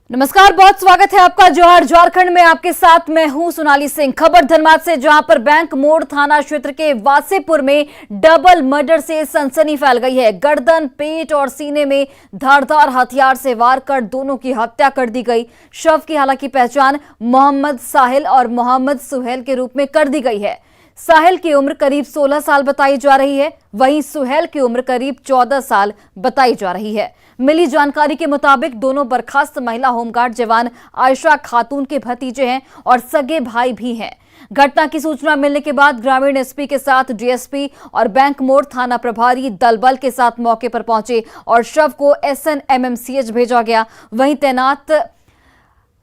नमस्कार, बहुत स्वागत है आपका जोहर झारखंड में। आपके साथ मैं हूं सोनाली सिंह। खबर धनबाद से, जहां पर बैंक मोड़ थाना क्षेत्र के वासेपुर में डबल मर्डर से सनसनी फैल गई है। गर्दन, पेट और सीने में धारदार हथियार से वार कर दोनों की हत्या कर दी गई। शव की हालांकि पहचान मोहम्मद साहिल और मोहम्मद सुहेल के रूप में कर दी गई है। साहिल की उम्र करीब 16 साल बताई जा रही है, वहीं सुहेल की उम्र करीब 14 साल बताई जा रही है। मिली जानकारी के मुताबिक दोनों बर्खास्त महिला होमगार्ड जवान आयशा खातून के भतीजे हैं और सगे भाई भी हैं। घटना की सूचना मिलने के बाद ग्रामीण एसपी के साथ डीएसपी और बैंक मोड़ थाना प्रभारी दल बल के साथ मौके पर पहुंचे और शव को SNMMCH भेजा गया। वहीं तैनात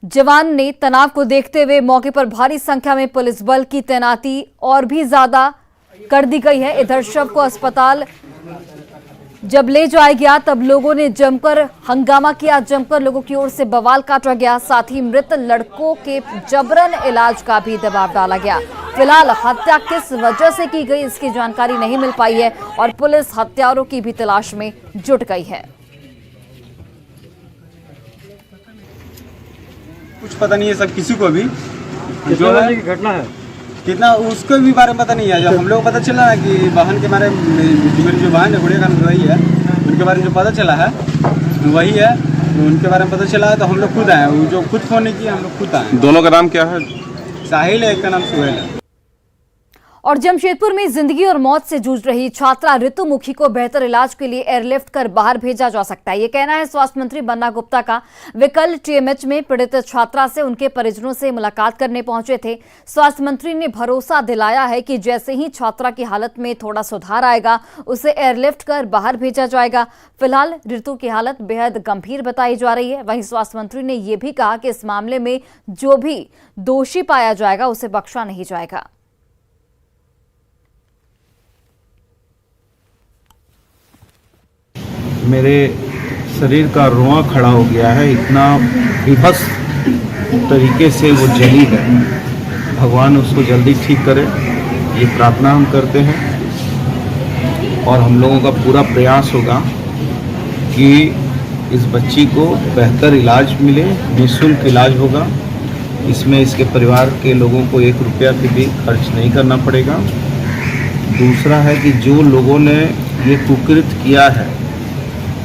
जवान ने तनाव को देखते हुए मौके पर भारी संख्या में पुलिस बल की तैनाती और भी ज्यादा कर दी गई है। इधर शव को अस्पताल जब ले जाया गया तब लोगों ने जमकर हंगामा किया, जमकर लोगों की ओर से बवाल काटा गया। साथ ही मृत लड़कों के जबरन इलाज का भी दबाव डाला गया। फिलहाल हत्या किस वजह से की गई इसकी जानकारी नहीं मिल पाई है और पुलिस हत्यारों की भी तलाश में जुट गई है। कुछ पता नहीं है सब किसी को भी जो है घटना है कितना उसको भी बारे में पता नहीं है। जब हम लोग पता चला ना कि वाहन के बारे में, मेरी जो वाहन है गुड़िया का वही है, उनके बारे में जो पता चला है वही है, उनके बारे में पता चला है तो हम लोग खुद आए। वो जो खुद फोन नहीं किया, हम लोग खुद आए। दोनों का नाम क्या है? साहिल है, एक का नाम सुहेल है। और जमशेदपुर में जिंदगी और मौत से जूझ रही छात्रा ऋतुमुखी को बेहतर इलाज के लिए एयरलिफ्ट कर बाहर भेजा जा सकता है, ये कहना है स्वास्थ्य मंत्री बन्ना गुप्ता का। वे कल TMH में पीड़ित छात्रा से उनके परिजनों से मुलाकात करने पहुंचे थे। स्वास्थ्य मंत्री ने भरोसा दिलाया है कि जैसे ही छात्रा की हालत में थोड़ा सुधार आएगा उसे एयरलिफ्ट कर बाहर भेजा जाएगा। फिलहाल ऋतु की हालत बेहद गंभीर बताई जा रही है। वहीं स्वास्थ्य मंत्री ने यह भी कहा कि इस मामले में जो भी दोषी पाया जाएगा उसे बख्शा नहीं जाएगा। मेरे शरीर का रोआ खड़ा हो गया है, इतना विभत्स तरीके से वो जली है। भगवान उसको जल्दी ठीक करे, ये प्रार्थना हम करते हैं। और हम लोगों का पूरा प्रयास होगा कि इस बच्ची को बेहतर इलाज मिले, निःशुल्क इलाज होगा। इसमें इसके परिवार के लोगों को 1 रुपया की भी खर्च नहीं करना पड़ेगा। दूसरा है कि जो लोगों ने ये कुकृत किया है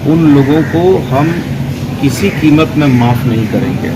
उन लोगों को हम किसी कीमत में माफ नहीं करेंगे।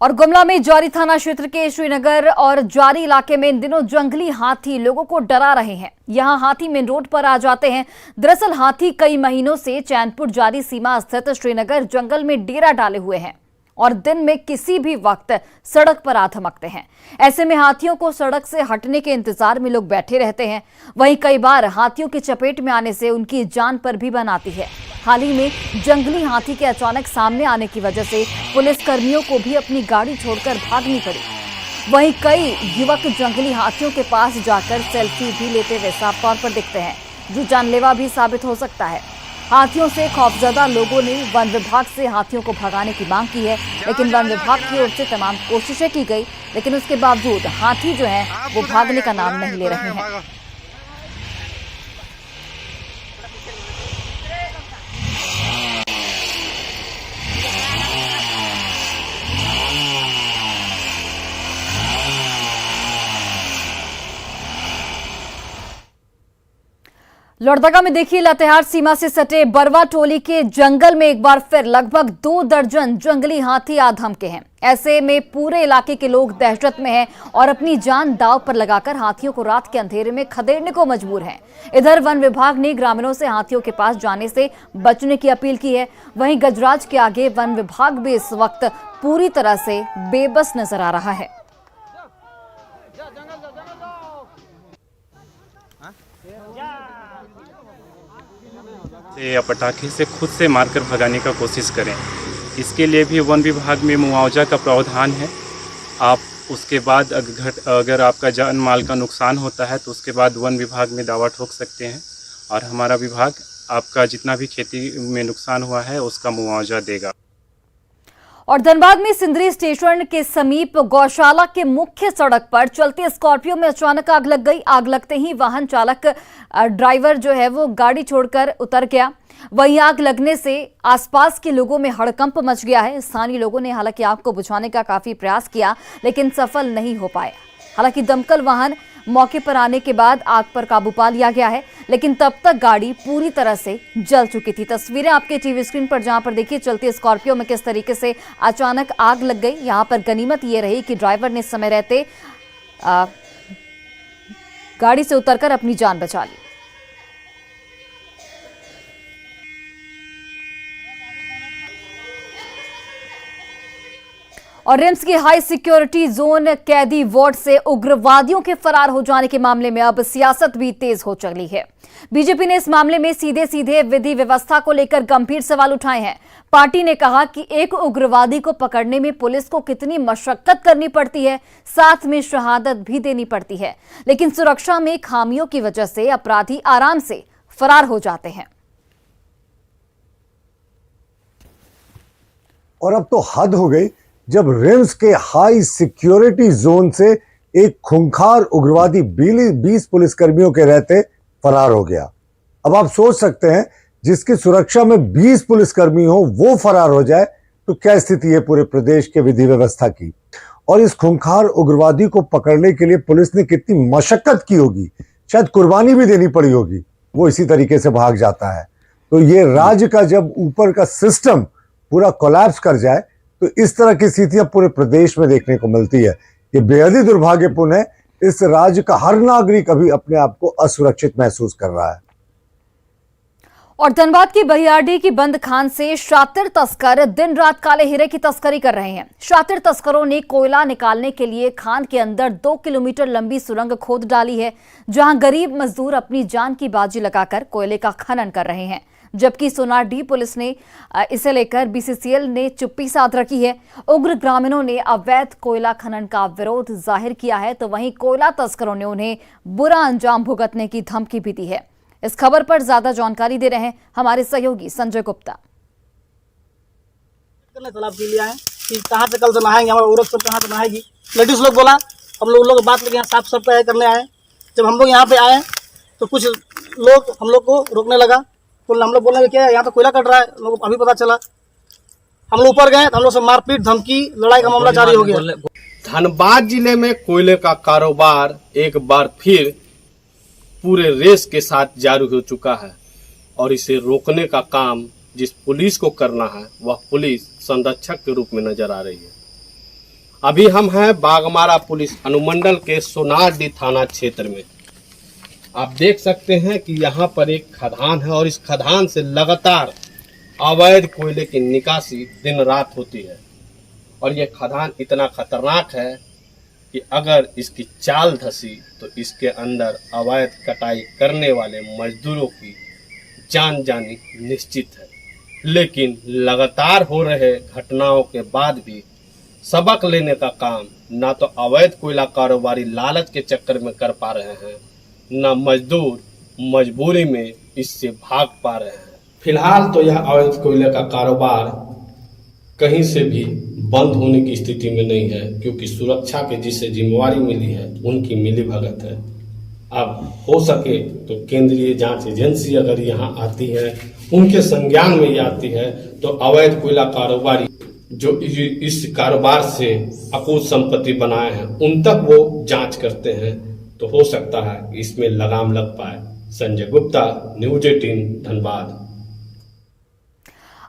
और गुमला में जारी थाना क्षेत्र के श्रीनगर और जारी इलाके में इन दिनों जंगली हाथी लोगों को डरा रहे हैं। यहां हाथी मेन रोड पर आ जाते हैं। दरअसल हाथी कई महीनों से चैनपुर जारी सीमा स्थित श्रीनगर जंगल में डेरा डाले हुए हैं और दिन में किसी भी वक्त सड़क पर आ धमकते हैं। ऐसे में हाथियों को सड़क से हटने के इंतजार में लोग बैठे रहते हैं। वहीं कई बार हाथियों की चपेट में आने से उनकी जान पर भी बन आती है। हाल ही में जंगली हाथी के अचानक सामने आने की वजह से पुलिस कर्मियों को भी अपनी गाड़ी छोड़कर भागनी पड़ी। वहीं कई युवक जंगली हाथियों के पास जाकर सेल्फी भी लेते हुए साफ तौर पर दिखते हैं, जो जानलेवा भी साबित हो सकता है। हाथियों से खौफजदा लोगों ने वन विभाग से हाथियों को भगाने की मांग की है, लेकिन वन विभाग की ओर से तमाम कोशिशें की गई, लेकिन उसके बावजूद हाथी जो है वो भागने का नाम नहीं ले रहे हैं। लोहरदगा में देखिए, लातेहार सीमा से सटे बरवा टोली के जंगल में एक बार फिर लगभग 2 दर्जन जंगली हाथी आ धमके हैं। ऐसे में पूरे इलाके के लोग दहशत में हैं और अपनी जान दांव पर लगाकर हाथियों को रात के अंधेरे में खदेड़ने को मजबूर हैं। इधर वन विभाग ने ग्रामीणों से हाथियों के पास जाने से बचने की अपील की है। वहीं गजराज के आगे वन विभाग भी इस वक्त पूरी तरह से बेबस नजर आ रहा है। या पटाखे से खुद से मारकर भगाने का कोशिश करें। इसके लिए भी वन विभाग में मुआवजा का प्रावधान है। आप उसके बाद अगर आपका जान माल का नुकसान होता है तो उसके बाद वन विभाग में दावा ठोक सकते हैं और हमारा विभाग आपका जितना भी खेती में नुकसान हुआ है उसका मुआवजा देगा। और धनबाद में सिंदरी स्टेशन के समीप गौशाला के मुख्य सड़क पर चलते स्कॉर्पियो में अचानक आग लग गई। आग लगते ही वाहन चालक ड्राइवर जो है वो गाड़ी छोड़कर उतर गया। वहीं आग लगने से आसपास के लोगों में हड़कंप मच गया है। स्थानीय लोगों ने हालांकि आग को बुझाने का काफी प्रयास किया, लेकिन सफल नहीं हो पाया। हालांकि दमकल वाहन मौके पर आने के बाद आग पर काबू पा लिया गया है, लेकिन तब तक गाड़ी पूरी तरह से जल चुकी थी। तस्वीरें आपके टीवी स्क्रीन पर जहां पर देखिए चलती स्कॉर्पियो में किस तरीके से अचानक आग लग गई। यहां पर गनीमत ये रही कि ड्राइवर ने समय रहते गाड़ी से उतरकर अपनी जान बचा ली। और रिम्स की हाई सिक्योरिटी जोन कैदी वार्ड से उग्रवादियों के फरार हो जाने के मामले में अब सियासत भी तेज हो चली है। बीजेपी ने इस मामले में सीधे सीधे विधि व्यवस्था को लेकर गंभीर सवाल उठाए हैं। पार्टी ने कहा कि एक उग्रवादी को पकड़ने में पुलिस को कितनी मशक्कत करनी पड़ती है, साथ में शहादत भी देनी पड़ती है, लेकिन सुरक्षा में खामियों की वजह से अपराधी आराम से फरार हो जाते हैं। और अब तो हद हो गई जब रिम्स के हाई सिक्योरिटी जोन से एक खूंखार उग्रवादी 20 पुलिसकर्मियों के रहते फरार हो गया। अब आप सोच सकते हैं, जिसकी सुरक्षा में 20 पुलिसकर्मी हो वो फरार हो जाए तो क्या स्थिति है पूरे प्रदेश के विधि व्यवस्था की। और इस खूंखार उग्रवादी को पकड़ने के लिए पुलिस ने कितनी मशक्कत की होगी, शायद कुर्बानी भी देनी पड़ी होगी, वो इसी तरीके से भाग जाता है। तो ये राज्य का जब ऊपर का सिस्टम पूरा कोलैप्स कर जाए तो इस तरह की स्थितियां पूरे प्रदेश में देखने को मिलती है। ये बेहद ही दुर्भाग्यपूर्ण है। इस राज्य का हर नागरिक अभी अपने आप को असुरक्षित महसूस कर रहा है। और धनबाद की बहियारडी की बंद खान से शातिर तस्कर दिन रात काले हीरे की तस्करी कर रहे हैं। शातिर तस्करों ने कोयला निकालने के लिए खान के अंदर 2 किलोमीटर लंबी सुरंग खोद डाली है, जहां गरीब मजदूर अपनी जान की बाजी लगाकर कोयले का खनन कर रहे हैं। जबकि सोनाडी पुलिस ने इसे लेकर बीसीसीएल ने चुप्पी साध रखी है। उग्र ग्रामीणों ने अवैध कोयला खनन का विरोध जाहिर किया है, तो वहीं कोयला तस्करों ने उन्हें बुरा अंजाम भुगतने की धमकी भी दी है। इस खबर पर ज्यादा जानकारी दे रहे हैं हमारे सहयोगी संजय गुप्ता। तालाब के लिए आए कि कहाँ पे कल से नहाएंगे, हमारा औरत सब कहाँ से नहाएगी। लेडीज लोग बोला, हम लोग बात लेके यहाँ साफ सफाई करने आए। जब हम लोग यहाँ पे आए तो कुछ लोग हम लोग को रोकने लगा। तो हम लोग बोलने क्या यहाँ पे कोयला कट रहा है, लोगों को अभी पता चला। हम लोग ऊपर गए तो हम लोग से मारपीट, धमकी, लड़ाई का मामला जारी हो गया। धनबाद जिले में कोयले का कारोबार एक बार फिर पूरे रेस के साथ जारी हो चुका है और इसे रोकने का काम जिस पुलिस को करना है वह पुलिस संरक्षक के रूप में नजर आ रही है। अभी हम हैं बागमारा पुलिस अनुमंडल के सोनाडी थाना क्षेत्र में। आप देख सकते हैं कि यहाँ पर एक खदान है और इस खदान से लगातार अवैध कोयले की निकासी दिन रात होती है। और ये खदान इतना खतरनाक है कि अगर इसकी चाल धसी तो इसके अंदर अवैध कटाई करने वाले मजदूरों की जान जानी निश्चित है। लेकिन लगातार हो रहे घटनाओं के बाद भी सबक लेने का काम ना तो अवैध कोयला कारोबारी लालच के चक्कर में कर पा रहे हैं, न मजदूर मजबूरी में इससे भाग पा रहे हैं। फिलहाल तो यह अवैध कोयले का कारोबार कहीं से भी बंद होने की स्थिति में नहीं है, क्योंकि सुरक्षा के जिससे जिम्मेवारी मिली है उनकी मिलीभगत है। अब हो सके तो केंद्रीय जांच एजेंसी अगर यहाँ आती है, उनके संज्ञान में ये आती है, तो अवैध कोयला कारोबारी जो इस कारोबार से अकूत संपत्ति बनाए हैं उन तक वो जांच करते हैं, तो हो सकता है इसमें लगाम लग पाए। संजय गुप्ता, न्यूज 18 धनबाद।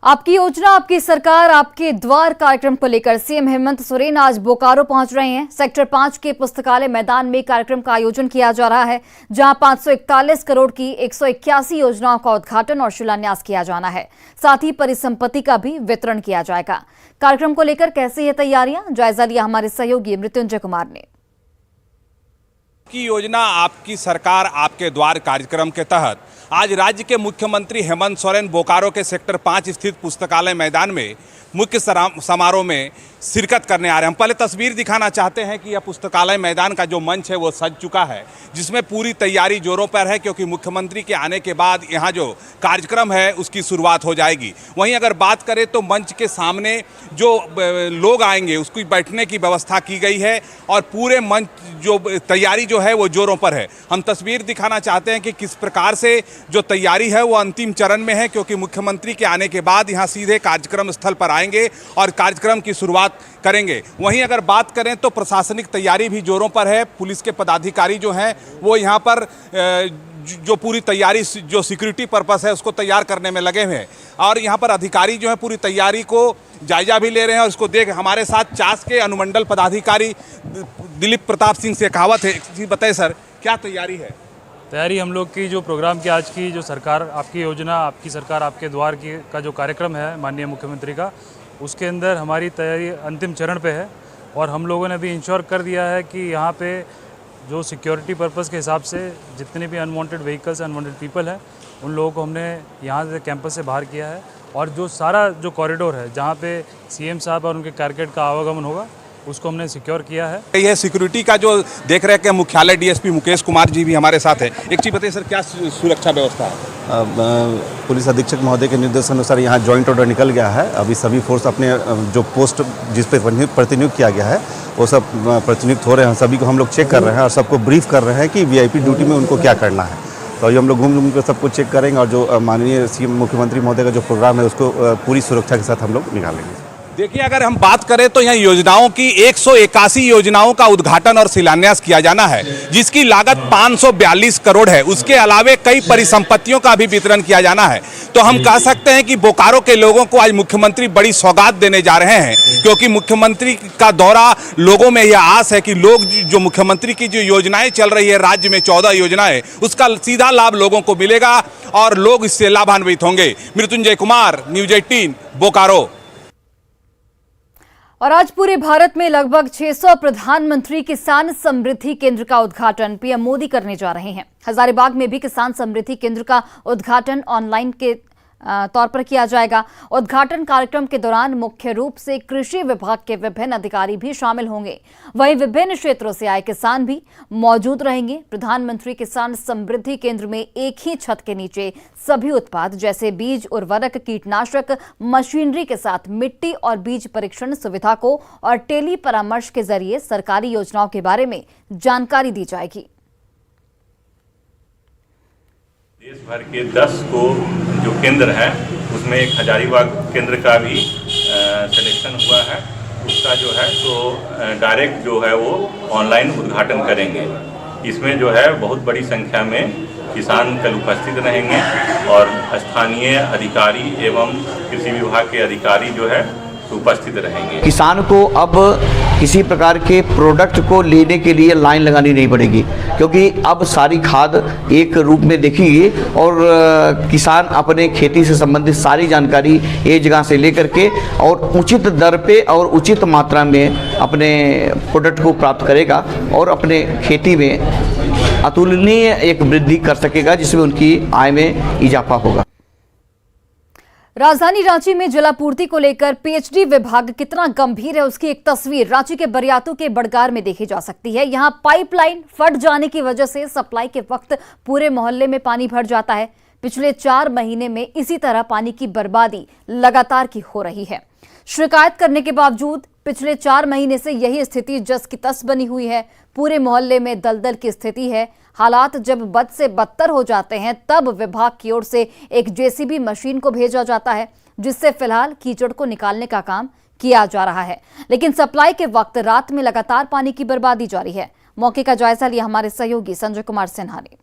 आपकी योजना आपकी सरकार आपके द्वार कार्यक्रम को लेकर सीएम हेमंत सोरेन आज बोकारो पहुंच रहे हैं। सेक्टर 5 के पुस्तकालय मैदान में कार्यक्रम का आयोजन किया जा रहा है, जहां 541 करोड़ की 181 योजनाओं का उद्घाटन और शिलान्यास किया जाना है। साथ ही परिसंपत्ति का भी वितरण किया जाएगा। कार्यक्रम को लेकर कैसी है तैयारियां, जायजा लिया हमारे सहयोगी मृत्युंजय कुमार ने। की योजना आपकी सरकार आपके द्वार कार्यक्रम के तहत आज राज्य के मुख्यमंत्री हेमंत सोरेन बोकारो के सेक्टर 5 स्थित पुस्तकालय मैदान में मुख्य समारोह में शिरकत करने आ रहे हैं। हम पहले तस्वीर दिखाना चाहते हैं कि यह पुस्तकालय मैदान का जो मंच है वो सज चुका है, जिसमें पूरी तैयारी जोरों पर है, क्योंकि मुख्यमंत्री के आने के बाद यहाँ जो कार्यक्रम है उसकी शुरुआत हो जाएगी। वहीं अगर बात करें तो मंच के सामने जो लोग आएंगे उसकी बैठने की व्यवस्था की गई है और पूरे मंच जो तैयारी जो है वो जोरों पर है। हम तस्वीर दिखाना चाहते हैं कि किस प्रकार से जो तैयारी है वो अंतिम चरण में है, क्योंकि मुख्यमंत्री के आने के बाद यहाँ सीधे कार्यक्रम स्थल पर आएंगे और कार्यक्रम की शुरुआत करेंगे। वहीं अगर बात करें तो प्रशासनिक तैयारी भी जोरों पर है। पुलिस के पदाधिकारी जो हैं वो यहाँ पर जो पूरी तैयारी जो सिक्योरिटी पर्पस है उसको तैयार करने में लगे हुए हैं और यहाँ पर अधिकारी जो है पूरी तैयारी को जायजा भी ले रहे हैं। और इसको देख हमारे साथ चास के अनुमंडल पदाधिकारी दिलीप प्रताप सिंह शेखावत है। जी बताइए सर, क्या तैयारी है? तैयारी हम लोग की जो प्रोग्राम की आज की जो सरकार आपकी योजना आपकी सरकार आपके द्वार की का जो कार्यक्रम है माननीय मुख्यमंत्री का, उसके अंदर हमारी तैयारी अंतिम चरण पे है और हम लोगों ने भी इंश्योर कर दिया है कि यहाँ पे जो सिक्योरिटी पर्पस के हिसाब से जितने भी अनवांटेड व्हीकल्स अनवांटेड पीपल हैं उन लोगों को हमने यहाँ से कैंपस से बाहर किया है और जो सारा जो कॉरिडोर है जहाँ पे सीएम साहब और उनके कैरिकेड का आवागमन होगा उसको हमने सिक्योर किया है। यह सिक्योरिटी का जो देख रहे हैं कि मुख्यालय डीएसपी मुकेश कुमार जी भी हमारे साथ है। एक चीज़ बताइए सर, क्या सुरक्षा व्यवस्था है? पुलिस अधीक्षक महोदय के निर्देशानुसार यहाँ जॉइंट ऑर्डर निकल गया है। अभी सभी फोर्स अपने जो पोस्ट जिस पे प्रतिनियुक्त किया गया है वो सब प्रतिनियुक्त हो रहे हैं। सभी को हम लोग चेक कर रहे हैं और सबको ब्रीफ कर रहे हैं कि वीआईपी ड्यूटी में उनको क्या करना है। तो ये हम लोग घूम कर सबको चेक करेंगे और जो माननीय सीएम मुख्यमंत्री महोदय का जो प्रोग्राम है उसको पूरी सुरक्षा के साथ हम लोग निकालेंगे। देखिए, अगर हम बात करें तो यहाँ योजनाओं की 181 योजनाओं का उद्घाटन और शिलान्यास किया जाना है, जिसकी लागत 542 करोड़ है। उसके अलावे कई परिसंपत्तियों का भी वितरण किया जाना है। तो हम कह सकते हैं कि बोकारो के लोगों को आज मुख्यमंत्री बड़ी सौगात देने जा रहे हैं, क्योंकि मुख्यमंत्री का दौरा लोगों में यह आस है कि लोग जो मुख्यमंत्री की जो योजनाएं चल रही है राज्य में 14 योजनाएं, उसका सीधा लाभ लोगों को मिलेगा और लोग इससे लाभान्वित होंगे। मृत्युंजय कुमार, न्यूज 18 बोकारो। और आज पूरे भारत में लगभग 600 प्रधानमंत्री किसान समृद्धि केंद्र का उद्घाटन पीएम मोदी करने जा रहे हैं। हजारीबाग में भी किसान समृद्धि केंद्र का उद्घाटन ऑनलाइन के तौर पर किया जाएगा। उद्घाटन कार्यक्रम के दौरान मुख्य रूप से कृषि विभाग के विभिन्न अधिकारी भी शामिल होंगे। वहीं विभिन्न क्षेत्रों से आए किसान भी मौजूद रहेंगे। प्रधानमंत्री किसान समृद्धि केंद्र में एक ही छत के नीचे सभी उत्पाद जैसे बीज, उर्वरक, कीटनाशक, मशीनरी के साथ मिट्टी और बीज परीक्षण सुविधा को और टेली परामर्श के जरिए सरकारी योजनाओं के बारे में जानकारी दी जाएगी। देश भर के 10 को जो केंद्र हैं उसमें एक हजारीबाग केंद्र का भी सिलेक्शन हुआ है। उसका जो है तो डायरेक्ट जो है वो ऑनलाइन उद्घाटन करेंगे। इसमें जो है बहुत बड़ी संख्या में किसान कल उपस्थित रहेंगे और स्थानीय अधिकारी एवं कृषि विभाग के अधिकारी जो है उपस्थित रहेंगे। किसान को अब किसी प्रकार के प्रोडक्ट को लेने के लिए लाइन लगानी नहीं पड़ेगी, क्योंकि अब सारी खाद एक रूप में देखेंगे और किसान अपने खेती से संबंधित सारी जानकारी एक जगह से लेकर के और उचित दर पे और उचित मात्रा में अपने प्रोडक्ट को प्राप्त करेगा और अपने खेती में अतुलनीय एक वृद्धि कर सकेगा, जिसमें उनकी आय में इजाफा होगा। राजधानी रांची में जलापूर्ति को लेकर पीएचडी विभाग कितना गंभीर है उसकी एक तस्वीर रांची के बरियातू के बड़गार में देखी जा सकती है। यहां पाइपलाइन फट जाने की वजह से सप्लाई के वक्त पूरे मोहल्ले में पानी भर जाता है। पिछले 4 महीने में इसी तरह पानी की बर्बादी लगातार की हो रही है। शिकायत करने के बावजूद पिछले 4 महीने से यही स्थिति जस की तस बनी हुई है। पूरे मोहल्ले में दलदल की स्थिति है। हालात जब बद से बदतर हो जाते हैं तब विभाग की ओर से एक जेसीबी मशीन को भेजा जाता है, जिससे फिलहाल कीचड़ को निकालने का काम किया जा रहा है। लेकिन सप्लाई के वक्त रात में लगातार पानी की बर्बादी जारी है। मौके का जायजा लिया हमारे सहयोगी संजय कुमार सिन्हा ने।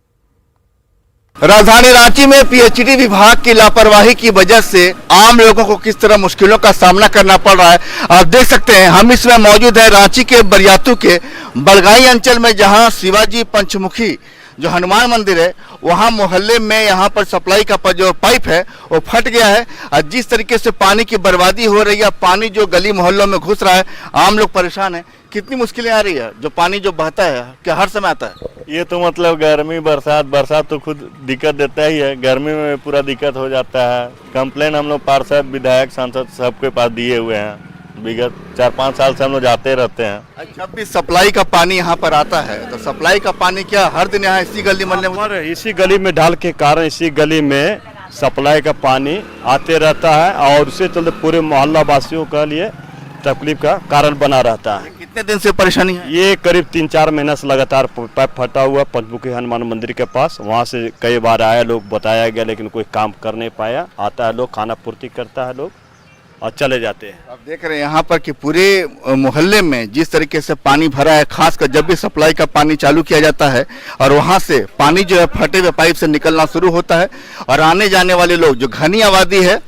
राजधानी रांची में पीएचडी विभाग की लापरवाही की वजह से आम लोगों को किस तरह मुश्किलों का सामना करना पड़ रहा है आप देख सकते हैं। हम इसमें मौजूद है रांची के बरियातू के बड़गाई अंचल में, जहां शिवाजी पंचमुखी जो हनुमान मंदिर है वहां मोहल्ले में यहां पर सप्लाई का जो पाइप है वो फट गया है और जिस तरीके से पानी की बर्बादी हो रही है, पानी जो गली मोहल्लों में घुस रहा है, आम लोग परेशान है। कितनी मुश्किलें आ रही है? जो पानी जो बहता है क्या हर समय आता है? ये तो मतलब गर्मी बरसात तो खुद दिक्कत देता ही है, गर्मी में पूरा दिक्कत हो जाता है। कंप्लेन हम लोग पार्षद विधायक सांसद सबके पास दिए हुए हैं, विगत 4-5 साल से हम लोग जाते रहते हैं। जब भी सप्लाई का पानी यहाँ पर आता है तो सप्लाई का पानी क्या हर दिन यहाँ इसी गली मोहल्ले में? इसी गली में ढाल के कारण इसी गली में सप्लाई का पानी आते रहता है और उससे चलते पूरे मोहल्ला वासियों के लिए तकलीफ का कारण बना रहता है। कितने दिन से परेशानी है? ये करीब 3-4 महीने से लगातार पाइप फटा हुआ पंचमुखी हनुमान मंदिर के पास। वहाँ से कई बार आया लोग, बताया गया, लेकिन कोई काम कर नहीं पाया। आता है लोग, खाना पूर्ति करता है लोग और चले जाते हैं। आप देख रहे हैं यहाँ पर कि पूरे मोहल्ले में जिस तरीके से पानी भरा है, खासकर जब भी सप्लाई का पानी चालू किया जाता है और वहाँ से पानी जो है फटे हुए पाइप से निकलना शुरू होता है और आने जाने वाले लोग जो घनी आबादी है।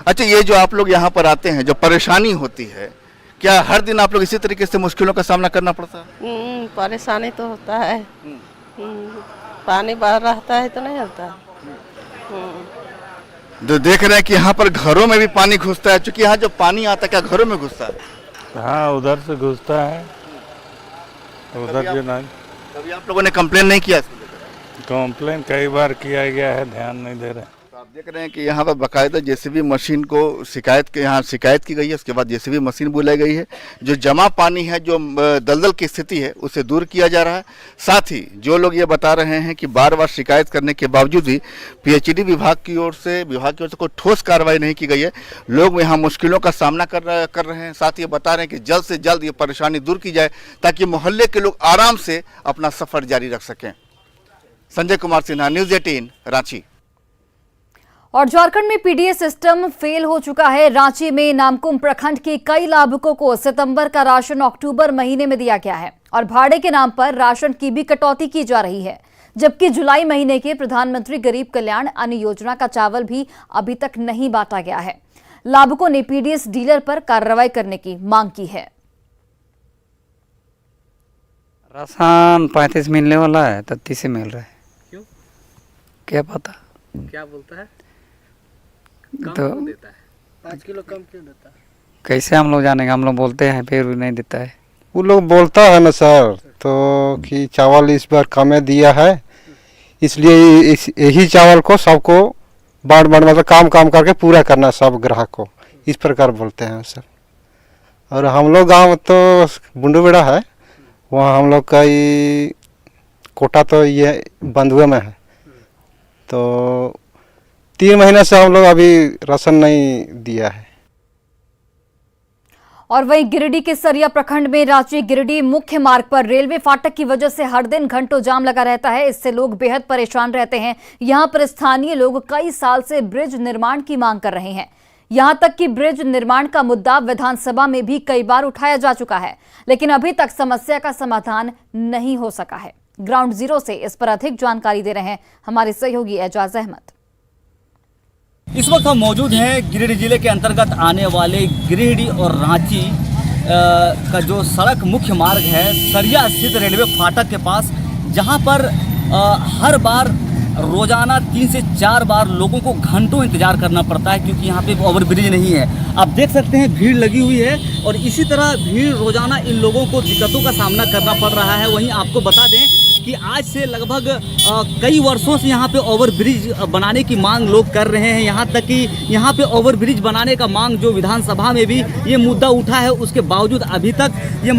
अच्छा, ये जो आप लोग यहाँ पर आते हैं, जो परेशानी होती है, क्या हर दिन आप लोग इसी तरीके से मुश्किलों का सामना करना पड़ता है? परेशानी तो होता है, पानी बाहर रहता है तो नहीं होता। जो देख रहे हैं कि यहाँ पर घरों में भी पानी घुसता है, क्योंकि यहाँ जो पानी आता है क्या घरों में घुसता है? हाँ, उधर से घुसता है, उधर जो नहीं। कभी आप लोगों ने कंप्लेन नहीं किया? कंप्लेन कई बार किया गया है, ध्यान नहीं दे रहे। तो आप देख रहे हैं कि यहाँ पर बाकायदा जेसीबी मशीन को शिकायत की गई है, उसके बाद जेसीबी मशीन बुलाई गई है। जो जमा पानी है, जो दलदल की स्थिति है, उसे दूर किया जा रहा है। साथ ही जो लोग ये बता रहे हैं कि बार बार शिकायत करने के बावजूद भी पीएचईडी विभाग की ओर से कोई ठोस कार्रवाई नहीं की गई है। लोग यहाँ मुश्किलों का सामना कर रहे हैं। साथ ही बता रहे हैं कि जल्द से जल्द ये परेशानी दूर की जाए ताकि मोहल्ले के लोग आराम से अपना सफर जारी रख सकें। संजय कुमार सिन्हा, न्यूज़ 18, रांची। और झारखंड में पीडीएस सिस्टम फेल हो चुका है। रांची में नामकुम प्रखंड के कई लाभुकों को सितंबर का राशन अक्टूबर महीने में दिया गया है और भाड़े के नाम पर राशन की भी कटौती की जा रही है, जबकि जुलाई महीने के प्रधानमंत्री गरीब कल्याण अन्न योजना का चावल भी अभी तक नहीं बांटा गया है। लाभुकों ने पीडीएस डीलर पर कार्रवाई करने की मांग की है। राशन 35 मिलने वाला है, 33 मिल रहा है। क्यों? क्या पता, क्या बोलता है? तो देता है 5 किलो कम क्यों देता है? कैसे हम लोग जानेंगे? हम लोग बोलते हैं फिर भी नहीं देता है। वो लोग बोलता है ना सर, तो कि चावल इस बार कम दिया है, इसलिए यही चावल को सबको बांट मतलब काम करके पूरा करना सब ग्राहक को, इस प्रकार बोलते हैं सर। और हम लोग गांव तो बुंडूबेड़ा है, वहाँ हम लोग का ये कोटा तो ये बंधुआ में है, तो 3 महीने से हम लोग अभी राशन नहीं दिया है। और वहीं गिरिडीह के सरिया प्रखंड में रांची गिरिडीह मुख्य मार्ग पर रेलवे फाटक की वजह से हर दिन घंटों जाम लगा रहता है। इससे लोग बेहद परेशान रहते हैं। यहां पर स्थानीय लोग कई साल से ब्रिज निर्माण की मांग कर रहे हैं। यहां तक कि ब्रिज निर्माण का मुद्दा विधानसभा में भी कई बार उठाया जा चुका है, लेकिन अभी तक समस्या का समाधान नहीं हो सका है। ग्राउंड जीरो से इस पर अधिक जानकारी दे रहे हैं हमारे सहयोगी एजाज अहमद। इस वक्त हम मौजूद हैं गिरिडीह जिले के अंतर्गत आने वाले गिरिडीह और रांची का जो सड़क मुख्य मार्ग है, सरिया स्थित रेलवे फाटक के पास, जहां पर हर बार रोजाना 3 से 4 बार लोगों को घंटों इंतजार करना पड़ता है, क्योंकि यहाँ पे ओवरब्रिज नहीं है। आप देख सकते हैं भीड़ लगी हुई है और इसी तरह भीड़ रोजाना इन लोगों को दिक्कतों का सामना करना पड़ रहा है। वहीं आपको बता दें कि आज से लगभग कई वर्षों से यहाँ पे ओवरब्रिज बनाने की मांग लोग कर रहे हैं। यहाँ तक कि यहाँ पे ओवरब्रिज बनाने का मांग जो विधानसभा में भी ये मुद्दा उठा है, उसके बावजूद अभी तक ये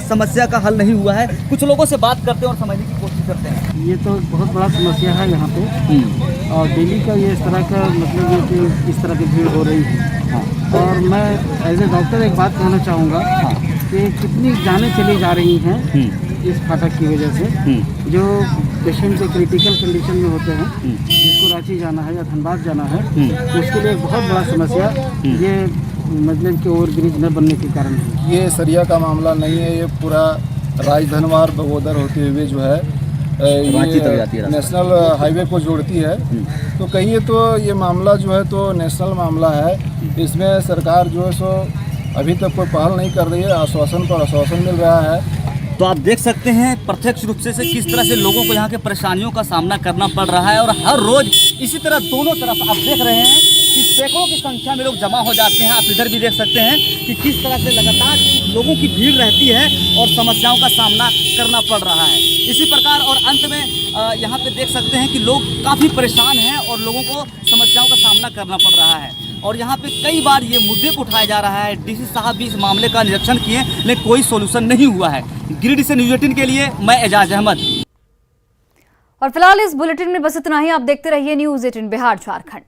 समस्या का हल नहीं हुआ है। कुछ लोगों से बात करते हैं और समझने की कोशिश करते हैं। ये तो बहुत बड़ा समस्या है यहाँ पे, और डेली का ये इस तरह का मतलब ये कि इस तरह की भीड़ हो रही है। और मैं एज ए डॉक्टर एक बात कहना चाहूँगा कि कितनी जानें चली जा रही हैं इस फाटक की वजह से। जो पेशेंट के क्रिटिकल कंडीशन में होते हैं, जिसको रांची जाना है या धनबाद जाना है, उसके लिए एक बहुत बड़ा समस्या ये मतलब कि ओवरब्रिज न बनने के कारण है। ये सरिया का मामला नहीं है, ये पूरा राजधनवार बगोदर होते हुए जो है ये नेशनल हाईवे को जोड़ती है। तो कहिए तो ये मामला जो है तो नेशनल मामला है। इसमें सरकार जो है सो अभी तक कोई पहल नहीं कर रही है, आश्वासन पर आश्वासन मिल रहा है। तो आप देख सकते हैं प्रत्यक्ष रूप से किस तरह से लोगों को यहाँ के परेशानियों का सामना करना पड़ रहा है। और हर रोज इसी तरह दोनों तरफ आप देख रहे हैं कि सैकड़ों की संख्या में लोग जमा हो जाते हैं। आप इधर भी देख सकते हैं कि किस तरह से लगातार लोगों की भीड़ रहती है और समस्याओं का सामना करना पड़ रहा है। इसी प्रकार और अंत में यहाँ पे देख सकते हैं कि लोग काफ़ी परेशान हैं और लोगों को समस्याओं का सामना करना पड़ रहा है। और यहाँ पे कई बार ये मुद्दे को उठाया जा रहा है। डीसी साहब भी इस मामले का निरीक्षण किए लेकिन कोई सोल्यूशन नहीं हुआ है। गिरिडीह से न्यूज़ 18 के लिए मैं एजाज अहमद। और फिलहाल इस बुलेटिन में बस इतना ही। आप देखते रहिए न्यूज़ 18 बिहार झारखंड।